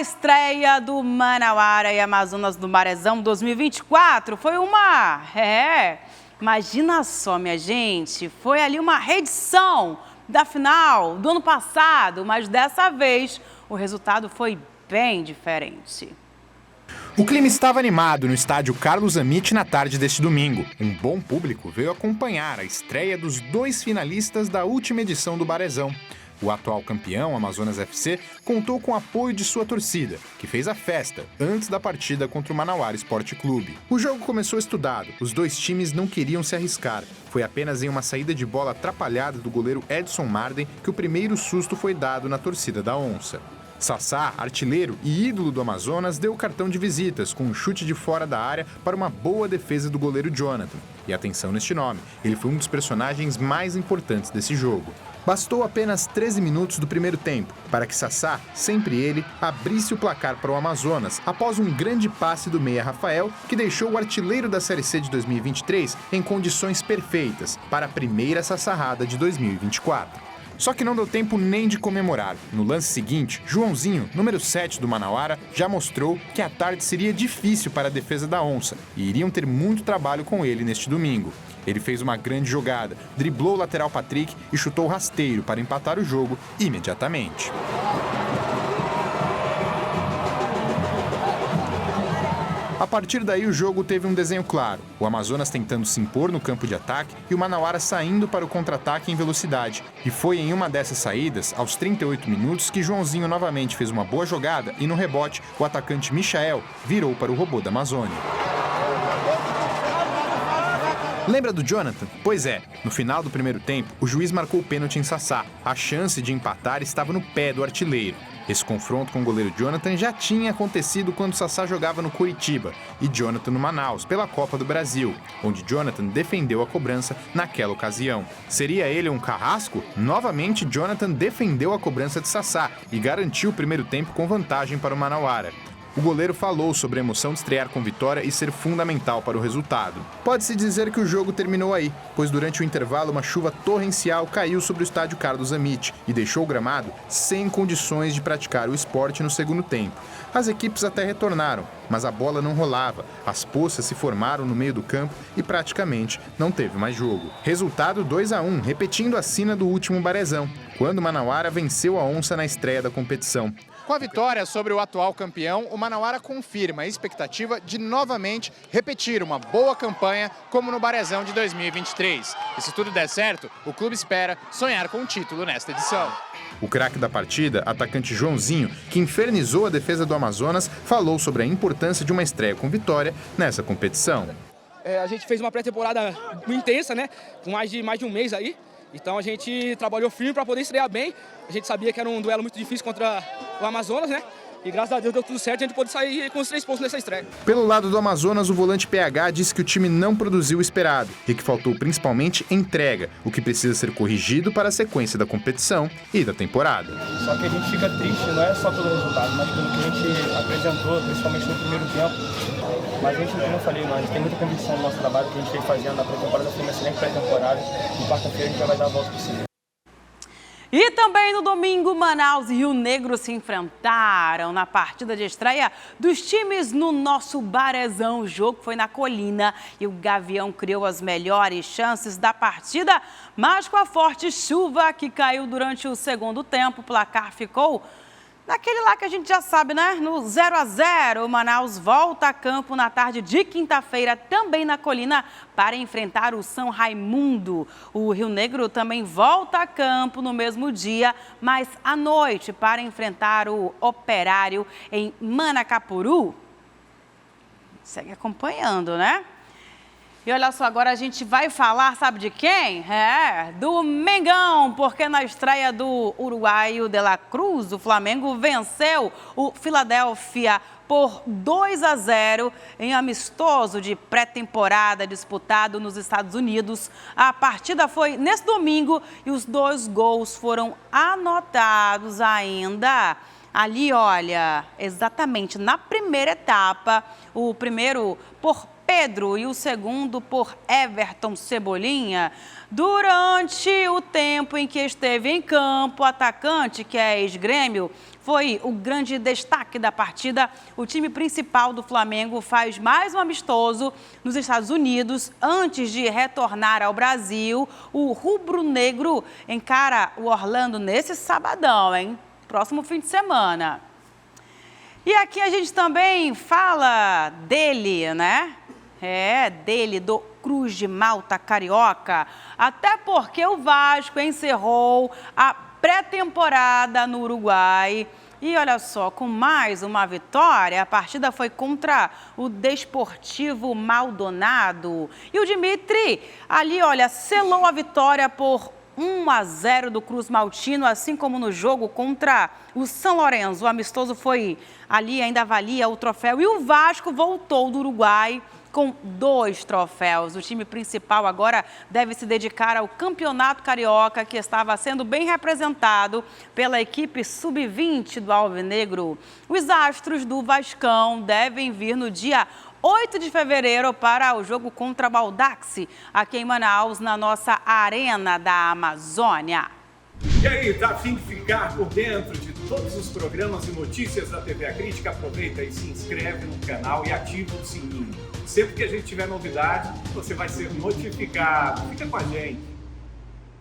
estreia do Manauara e Amazonas do Barezão 2024 foi imagina só, minha gente, foi ali uma reedição da final do ano passado, mas dessa vez o resultado foi bem diferente. O clima estava animado no estádio Carlos Amit na tarde deste domingo. Um bom público veio acompanhar a estreia dos dois finalistas da última edição do Barezão. O atual campeão, Amazonas FC, contou com o apoio de sua torcida, que fez a festa antes da partida contra o Manauara Esporte Clube. O jogo começou estudado, os dois times não queriam se arriscar. Foi apenas em uma saída de bola atrapalhada do goleiro Edson Marden que o primeiro susto foi dado na torcida da Onça. Sassá, artilheiro e ídolo do Amazonas, deu o cartão de visitas com um chute de fora da área para uma boa defesa do goleiro Jonathan. E atenção neste nome, ele foi um dos personagens mais importantes desse jogo. Bastou apenas 13 minutos do primeiro tempo para que Sassá, sempre ele, abrisse o placar para o Amazonas após um grande passe do meia Rafael, que deixou o artilheiro da Série C de 2023 em condições perfeitas para a primeira sassarrada de 2024. Só que não deu tempo nem de comemorar. No lance seguinte, Joãozinho, número 7 do Manauara, já mostrou que a tarde seria difícil para a defesa da Onça e iriam ter muito trabalho com ele neste domingo. Ele fez uma grande jogada, driblou o lateral Patrick e chutou rasteiro para empatar o jogo imediatamente. A partir daí, o jogo teve um desenho claro. O Amazonas tentando se impor no campo de ataque e o Manauara saindo para o contra-ataque em velocidade. E foi em uma dessas saídas, aos 38 minutos, que Joãozinho novamente fez uma boa jogada e no rebote, o atacante Michael virou para o robô da Amazônia. Lembra do Jonathan? Pois é, no final do primeiro tempo, o juiz marcou o pênalti em Sassá. A chance de empatar estava no pé do artilheiro. Esse confronto com o goleiro Jonathan já tinha acontecido quando Sassá jogava no Curitiba e Jonathan no Manaus, pela Copa do Brasil, onde Jonathan defendeu a cobrança naquela ocasião. Seria ele um carrasco? Novamente, Jonathan defendeu a cobrança de Sassá e garantiu o primeiro tempo com vantagem para o Manauara. O goleiro falou sobre a emoção de estrear com vitória e ser fundamental para o resultado. Pode-se dizer que o jogo terminou aí, pois durante o intervalo uma chuva torrencial caiu sobre o estádio Carlos Amit e deixou o gramado sem condições de praticar o esporte no segundo tempo. As equipes até retornaram, mas a bola não rolava, as poças se formaram no meio do campo e praticamente não teve mais jogo. Resultado 2-1, repetindo a sina do último Barezão, quando o Manauara venceu a Onça na estreia da competição. Com a vitória sobre o atual campeão, o Manauara confirma a expectativa de novamente repetir uma boa campanha como no Barezão de 2023. E se tudo der certo, o clube espera sonhar com um título nesta edição. O craque da partida, atacante Joãozinho, que infernizou a defesa do Amazonas, falou sobre a importância de uma estreia com vitória nessa competição. A gente fez uma pré-temporada muito intensa, né? Com mais de um mês aí. Então a gente trabalhou firme para poder estrear bem. A gente sabia que era um duelo muito difícil contra o Amazonas, né? E graças a Deus deu tudo certo e a gente pôde sair com os 3 pontos nessa estreia. Pelo lado do Amazonas, o volante PH disse que o time não produziu o esperado e que faltou principalmente entrega, o que precisa ser corrigido para a sequência da competição e da temporada. Só que a gente fica triste, não é só pelo resultado, mas pelo que a gente apresentou, principalmente no primeiro tempo. Mas a gente, como eu falei, a gente tem muita convicção no nosso trabalho que a gente vem fazendo. A pré-temporada foi uma excelente pré-temporada e quarta-feira a gente já vai dar a volta possível. E também no domingo, Manaus e Rio Negro se enfrentaram na partida de estreia dos times no nosso Barezão. O jogo foi na Colina e o Gavião criou as melhores chances da partida, mas com a forte chuva que caiu durante o segundo tempo, o placar ficou naquele lá que a gente já sabe, né? No 0-0, o Manaus volta a campo na tarde de quinta-feira, também na Colina, para enfrentar o São Raimundo. O Rio Negro também volta a campo no mesmo dia, mas à noite, para enfrentar o Operário em Manacapuru. Segue acompanhando, né? E olha só, agora a gente vai falar, sabe de quem? Do Mengão, porque na estreia do uruguaio De La Cruz, o Flamengo venceu o Philadelphia por 2-0 em amistoso de pré-temporada disputado nos Estados Unidos. A partida foi nesse domingo e os 2 gols foram anotados ainda ali, olha, exatamente na primeira etapa, o primeiro por Pedro e o segundo por Everton Cebolinha. Durante o tempo em que esteve em campo, o atacante, que é ex-Grêmio, foi o grande destaque da partida. O time principal do Flamengo faz mais um amistoso nos Estados Unidos antes de retornar ao Brasil. O rubro-negro encara o Orlando nesse sabadão, hein? Próximo fim de semana. E aqui a gente também fala dele, né? Dele, do Cruz de Malta Carioca. Até porque o Vasco encerrou a pré-temporada no Uruguai. E olha só, com mais uma vitória, a partida foi contra o Desportivo Maldonado. E o Dimitri ali, olha, selou a vitória por 1-0 do Cruz Maltino, assim como no jogo contra o São Lourenço. O amistoso foi ali, ainda valia o troféu. E o Vasco voltou do Uruguai com 2 troféus. O time principal agora deve se dedicar ao Campeonato Carioca, que estava sendo bem representado pela equipe sub-20 do Alvinegro. Os astros do Vascão devem vir no dia 8 de fevereiro para o jogo contra o Audax, aqui em Manaus, na nossa Arena da Amazônia. E aí, tá a fim de ficar por dentro de todos os programas e notícias da TV A Crítica? Aproveita e se inscreve no canal e ativa o sininho. Sempre que a gente tiver novidade, você vai ser notificado. Fica com a gente.